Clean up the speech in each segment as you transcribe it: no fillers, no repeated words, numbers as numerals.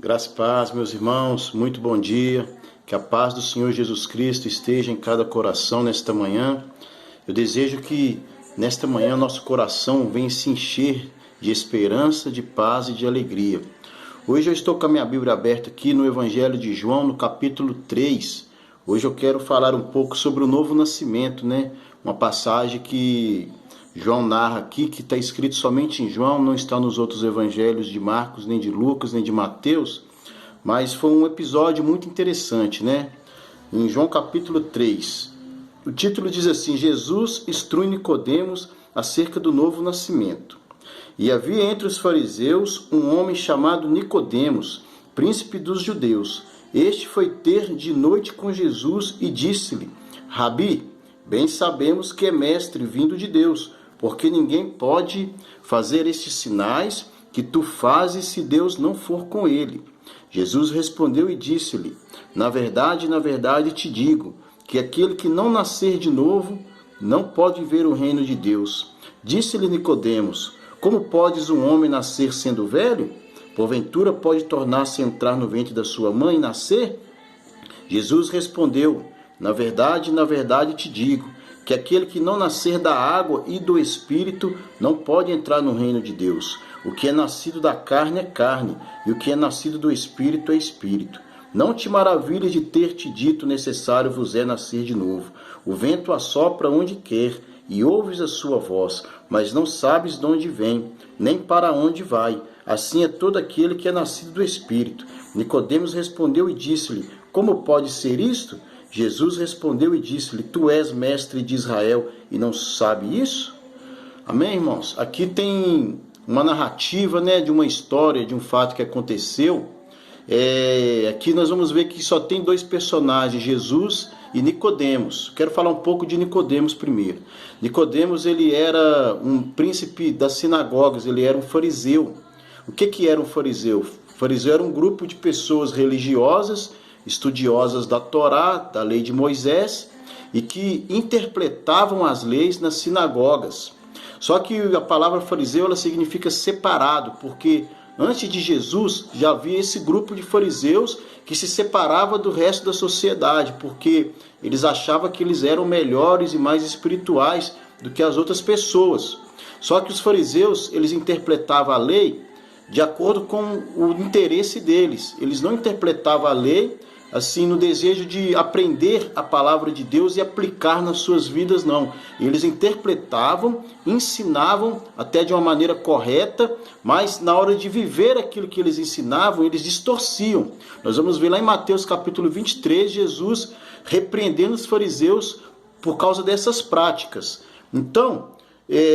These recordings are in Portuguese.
Graça e paz, meus irmãos, muito bom dia. Que a paz do Senhor Jesus Cristo esteja em cada coração nesta manhã. Eu desejo que nesta manhã nosso coração venha se encher de esperança, de paz e de alegria. Hoje eu estou com a minha Bíblia aberta aqui no Evangelho de João, no capítulo 3. Hoje eu quero falar um pouco sobre o novo nascimento, Uma passagem que João narra aqui, que está escrito somente em João, não está nos outros evangelhos de Marcos, nem de Lucas, nem de Mateus, mas foi um episódio muito interessante, Em João capítulo 3, o título diz assim: Jesus instrui Nicodemos acerca do novo nascimento. E havia entre os fariseus um homem chamado Nicodemos, príncipe dos judeus. Este foi ter de noite com Jesus e disse-lhe: Rabi, bem sabemos que é mestre vindo de Deus, porque ninguém pode fazer estes sinais que tu fazes se Deus não for com ele. Jesus respondeu e disse-lhe: na verdade te digo, que aquele que não nascer de novo não pode ver o reino de Deus. Disse-lhe Nicodemos: como podes um homem nascer sendo velho? Porventura pode tornar-se entrar no ventre da sua mãe e nascer? Jesus respondeu: na verdade te digo, que aquele que não nascer da água e do Espírito não pode entrar no reino de Deus. O que é nascido da carne é carne, e o que é nascido do Espírito é Espírito. Não te maravilhes de ter te dito: necessário vos é nascer de novo. O vento assopra onde quer, e ouves a sua voz, mas não sabes de onde vem, nem para onde vai. Assim é todo aquele que é nascido do Espírito. Nicodemos respondeu e disse-lhe: como pode ser isto? Jesus respondeu e disse-lhe: tu és mestre de Israel e não sabe isso? Amém, irmãos? Aqui tem uma narrativa, de uma história, de um fato que aconteceu. Aqui nós vamos ver que só tem dois personagens, Jesus e Nicodemos. Quero falar um pouco de Nicodemos primeiro. Nicodemos, ele era um príncipe das sinagogas, ele era um fariseu. O que era um fariseu? O fariseu era um grupo de pessoas religiosas, estudiosas da Torá, da lei de Moisés, e que interpretavam as leis nas sinagogas. Só que a palavra fariseu, ela significa separado, porque antes de Jesus já havia esse grupo de fariseus que se separava do resto da sociedade, porque eles achavam que eles eram melhores e mais espirituais do que as outras pessoas. Só que os fariseus, eles interpretavam a lei de acordo com o interesse deles. Eles não interpretavam a lei assim no desejo de aprender a palavra de Deus e aplicar nas suas vidas, não. Eles interpretavam, ensinavam até de uma maneira correta, mas na hora de viver aquilo que eles ensinavam, eles distorciam. Nós vamos ver lá em Mateus capítulo 23, Jesus repreendendo os fariseus por causa dessas práticas. Então,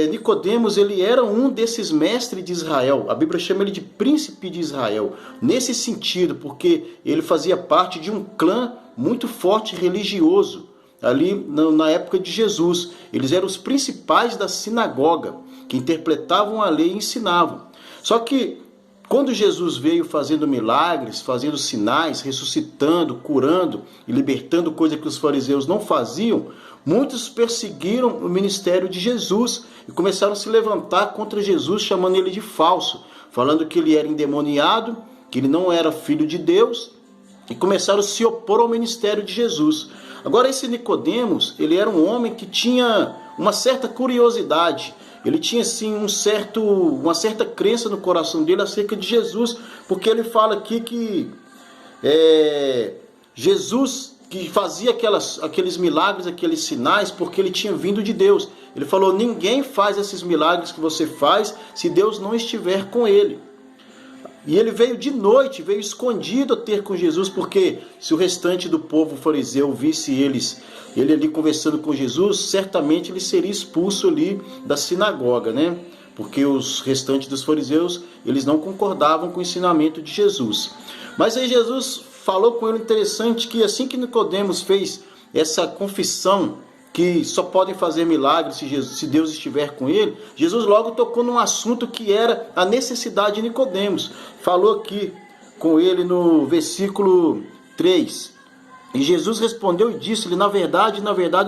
Nicodemos, ele era um desses mestres de Israel. A Bíblia chama ele de príncipe de Israel. Nesse sentido, porque ele fazia parte de um clã muito forte religioso. Ali na época de Jesus. Eles eram os principais da sinagoga, que interpretavam a lei e ensinavam. Só que quando Jesus veio fazendo milagres, fazendo sinais, ressuscitando, curando e libertando, coisa que os fariseus não faziam, muitos perseguiram o ministério de Jesus e começaram a se levantar contra Jesus, chamando ele de falso, falando que ele era endemoniado, que ele não era filho de Deus, e começaram a se opor ao ministério de Jesus. Agora, esse Nicodemos, ele era um homem que tinha uma certa curiosidade. Ele tinha assim uma certa crença no coração dele acerca de Jesus, porque ele fala aqui que Jesus que fazia aqueles milagres, aqueles sinais, porque ele tinha vindo de Deus. Ele falou: ninguém faz esses milagres que você faz se Deus não estiver com ele. E ele veio de noite, veio escondido a ter com Jesus, porque se o restante do povo fariseu visse ele ali conversando com Jesus, certamente ele seria expulso ali da sinagoga, Porque os restantes dos fariseus, eles não concordavam com o ensinamento de Jesus. Mas aí Jesus falou com ele interessante que assim que Nicodemos fez essa confissão que só podem fazer milagres se Deus estiver com ele, Jesus logo tocou num assunto que era a necessidade de Nicodemos. Falou aqui com ele no versículo 3. E Jesus respondeu e disse-lhe: na verdade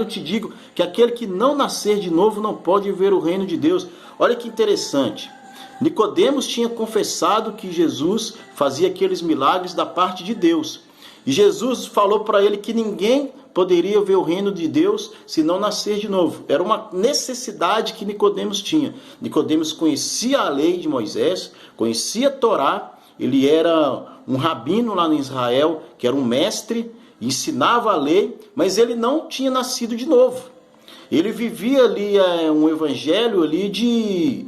eu te digo que aquele que não nascer de novo não pode ver o reino de Deus. Olha que interessante. Nicodemos tinha confessado que Jesus fazia aqueles milagres da parte de Deus. E Jesus falou para ele que ninguém poderia ver o reino de Deus se não nascer de novo. Era uma necessidade que Nicodemos tinha. Nicodemos conhecia a lei de Moisés, conhecia a Torá, ele era um rabino lá em Israel, que era um mestre, ensinava a lei, mas ele não tinha nascido de novo. Ele vivia ali um evangelho ali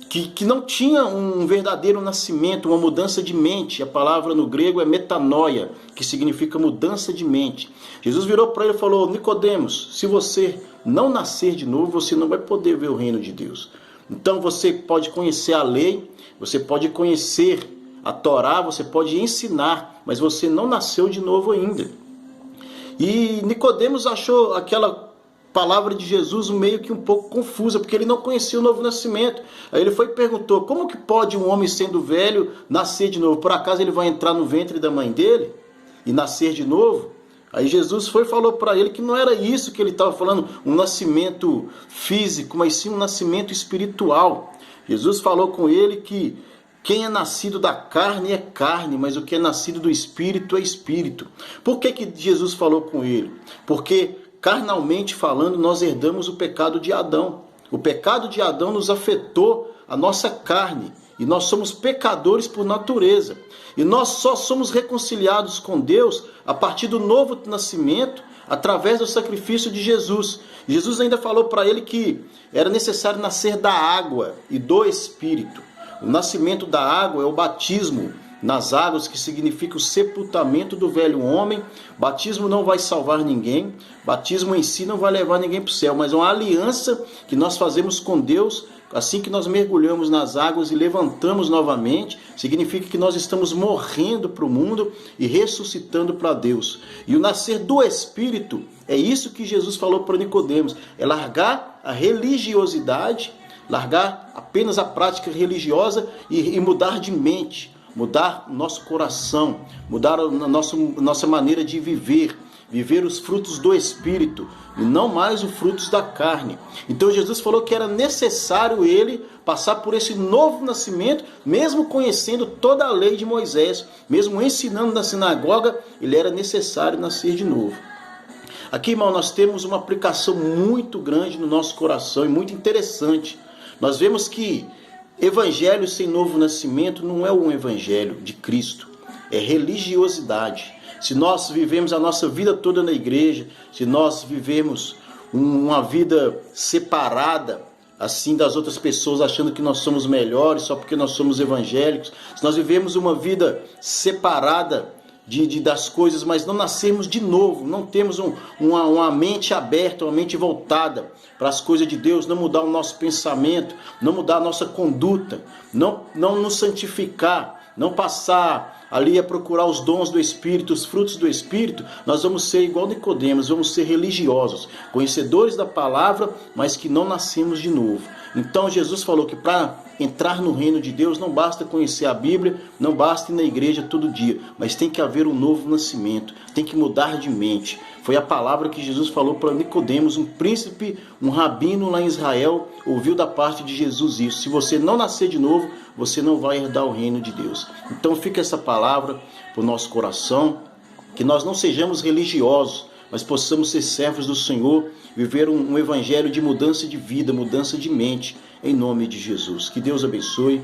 que não tinha um verdadeiro nascimento, uma mudança de mente. A palavra no grego é metanoia, que significa mudança de mente. Jesus virou para ele e falou: Nicodemos, se você não nascer de novo, você não vai poder ver o reino de Deus. Então você pode conhecer a lei, você pode conhecer a Torá, você pode ensinar, mas você não nasceu de novo ainda. E Nicodemos achou aquela palavra de Jesus meio que um pouco confusa, porque ele não conhecia o novo nascimento. Aí ele foi e perguntou: como que pode um homem sendo velho nascer de novo? Por acaso ele vai entrar no ventre da mãe dele e nascer de novo? Aí Jesus foi e falou para ele que não era isso que ele estava falando, um nascimento físico, mas sim um nascimento espiritual. Jesus falou com ele que quem é nascido da carne é carne, mas o que é nascido do Espírito é Espírito. Por que Jesus falou com ele? Porque carnalmente falando, nós herdamos o pecado de Adão. O pecado de Adão nos afetou a nossa carne. E nós somos pecadores por natureza. E nós só somos reconciliados com Deus a partir do novo nascimento, através do sacrifício de Jesus. Jesus ainda falou para ele que era necessário nascer da água e do Espírito. O nascimento da água é o batismo nas águas, que significa o sepultamento do velho homem. Batismo não vai salvar ninguém, batismo em si não vai levar ninguém para o céu, mas é uma aliança que nós fazemos com Deus. Assim que nós mergulhamos nas águas e levantamos novamente, significa que nós estamos morrendo para o mundo e ressuscitando para Deus. E o nascer do Espírito, é isso que Jesus falou para Nicodemos, é largar a religiosidade, largar apenas a prática religiosa e mudar de mente, mudar nosso coração, mudar a nossa maneira de viver os frutos do Espírito e não mais os frutos da carne. Então Jesus falou que era necessário ele passar por esse novo nascimento, mesmo conhecendo toda a lei de Moisés, mesmo ensinando na sinagoga, ele era necessário nascer de novo. Aqui, irmão, nós temos uma aplicação muito grande no nosso coração e muito interessante. Nós vemos que evangelho sem novo nascimento não é um evangelho de Cristo, é religiosidade. Se nós vivemos a nossa vida toda na igreja, se nós vivemos uma vida separada assim das outras pessoas, achando que nós somos melhores só porque nós somos evangélicos, se nós vivemos uma vida separada das coisas, mas não nascemos de novo, não temos uma mente aberta, uma mente voltada para as coisas de Deus, não mudar o nosso pensamento, não mudar a nossa conduta, não nos santificar, não passar ali a procurar os dons do Espírito, os frutos do Espírito, nós vamos ser igual Nicodemos, vamos ser religiosos, conhecedores da palavra, mas que não nascemos de novo. Então Jesus falou que para entrar no reino de Deus não basta conhecer a Bíblia, não basta ir na igreja todo dia, mas tem que haver um novo nascimento, tem que mudar de mente. Foi a palavra que Jesus falou para Nicodemos, um príncipe, um rabino lá em Israel, ouviu da parte de Jesus isso: se você não nascer de novo, você não vai herdar o reino de Deus. Então fica essa palavra para o nosso coração, que nós não sejamos religiosos, mas possamos ser servos do Senhor, viver um evangelho de mudança de vida, mudança de mente, em nome de Jesus. Que Deus abençoe.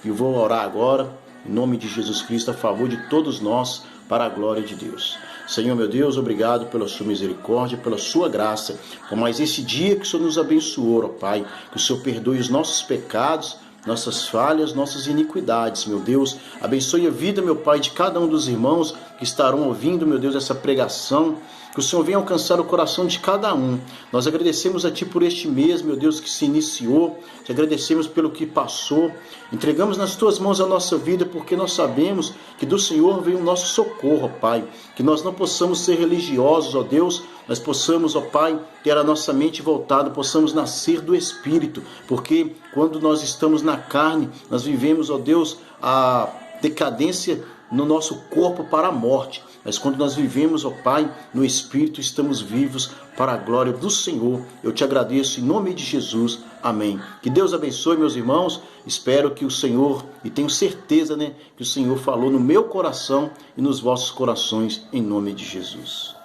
Eu vou orar agora, em nome de Jesus Cristo, a favor de todos nós, para a glória de Deus. Senhor, meu Deus, obrigado pela sua misericórdia, pela sua graça, por mais esse dia que o Senhor nos abençoou, ó Pai, que o Senhor perdoe os nossos pecados, nossas falhas, nossas iniquidades, meu Deus. Abençoe a vida, meu Pai, de cada um dos irmãos que estarão ouvindo, meu Deus, essa pregação. Que o Senhor venha alcançar o coração de cada um. Nós agradecemos a Ti por este mês, meu Deus, que se iniciou. Te agradecemos pelo que passou. Entregamos nas Tuas mãos a nossa vida, porque nós sabemos que do Senhor vem o nosso socorro, ó Pai. Que nós não possamos ser religiosos, ó Deus, mas possamos, ó Pai, ter a nossa mente voltada, possamos nascer do Espírito. Porque quando nós estamos na carne, nós vivemos, ó Deus, a decadência no nosso corpo para a morte, mas quando nós vivemos, ó Pai, no Espírito, estamos vivos para a glória do Senhor. Eu te agradeço em nome de Jesus. Amém. Que Deus abençoe, meus irmãos. Espero que o Senhor, e tenho certeza, que o Senhor falou no meu coração e nos vossos corações, em nome de Jesus.